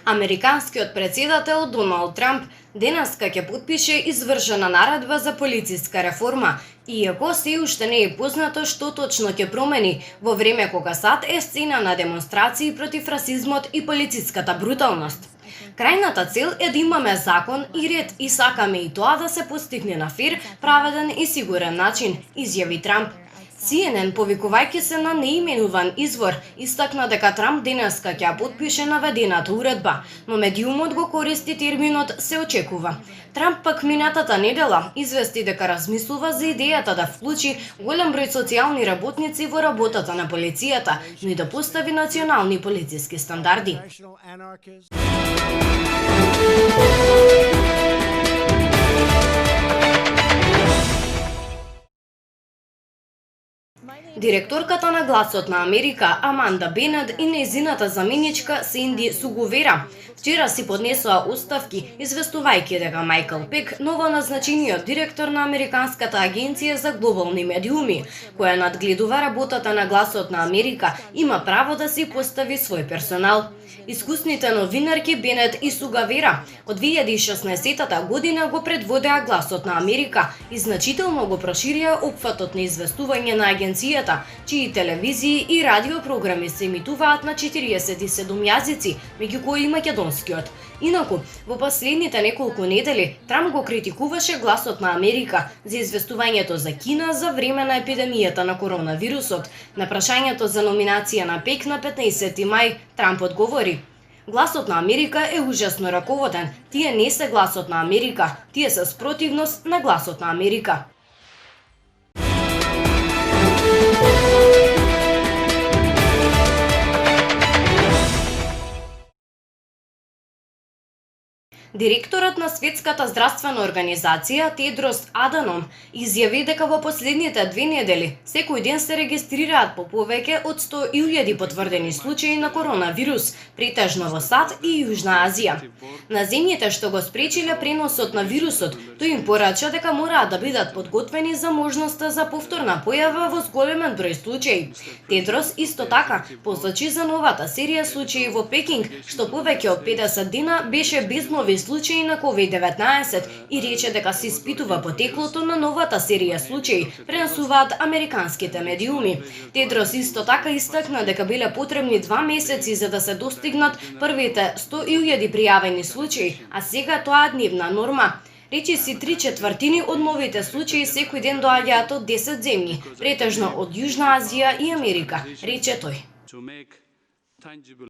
Американскиот претседател Доналд Трамп денеска ќе подпише извршена наредба за полициска реформа, иако се уште не е познато што точно ќе промени во време кога САД е сцена на демонстрации против расизмот и полициската бруталност. Крајната цел е да имаме закон и ред и сакаме и тоа да се постигне на фер, праведен и сигурен начин, изјави Трамп. CNN, повикувајќи се на неименуван извор, истакна дека Трамп денеска ќе подпише наведената уредба, но медиумот го користи терминот "се очекува". Трамп пак минатата недела извести дека размислува за идејата да вклучи голем број социјални работници во работата на полицијата, но и да постави национални полициски стандарди. Директорката на Гласот на Америка Аманда Бенет и нејзината заменичка Синди Суговера вчера си поднесоа оставки, известувајќи дека Мајкл Пек, новоназначениот директор на Американската агенција за глобални медиуми, која надгледува работата на Гласот на Америка, има право да си постави свој персонал. Искусните новинарки Бенет и Сугавера од 2016 година го предводеа Гласот на Америка и значително го проширија опфатот на известување на агенцијата, чии телевизии и радиопрограми се емитуваат на 47 јазици, меѓу кои и македонскиот. Инаку, во последните неколку недели, Трамп го критикуваше Гласот на Америка за известувањето за Кина за време на епидемијата на коронавирусот. На прашањето за номинација на Пек на 15 мај, Трамп одговори: "Гласот на Америка е ужасно раководен. Тие не се Гласот на Америка, тие се спротивност на Гласот на Америка." Директорот на Светската здравствена организација Тедрос Аданом изјави дека во последните 2 недели секој ден се регистрираат по повеќе од 100.000 потврдени случаи на коронавирус, претежно во САД и Јужна Азија. На земјите што го спречиле преносот на вирусот, тој им порача дека мораат да бидат подготвени за можноста за повторна појава во зголемен број случаи. Тедрос исто така посочи за новата серија случаи во Пекинг, што повеќе од 50 дена беше без нови случаи на COVID-19 и рече дека се испитува потеклото на новата серија случаи, пренесуваат американските медиуми. Тедрос исто така истакна дека биле потребни 2 месеци за да се достигнат првите 100.000 пријавени случаи, а сега тоа е дневна норма. Речиси 3/4 од новите случаи секој ден доаѓаат од 10 земји, претежно од Јужна Азија и Америка, рече тој.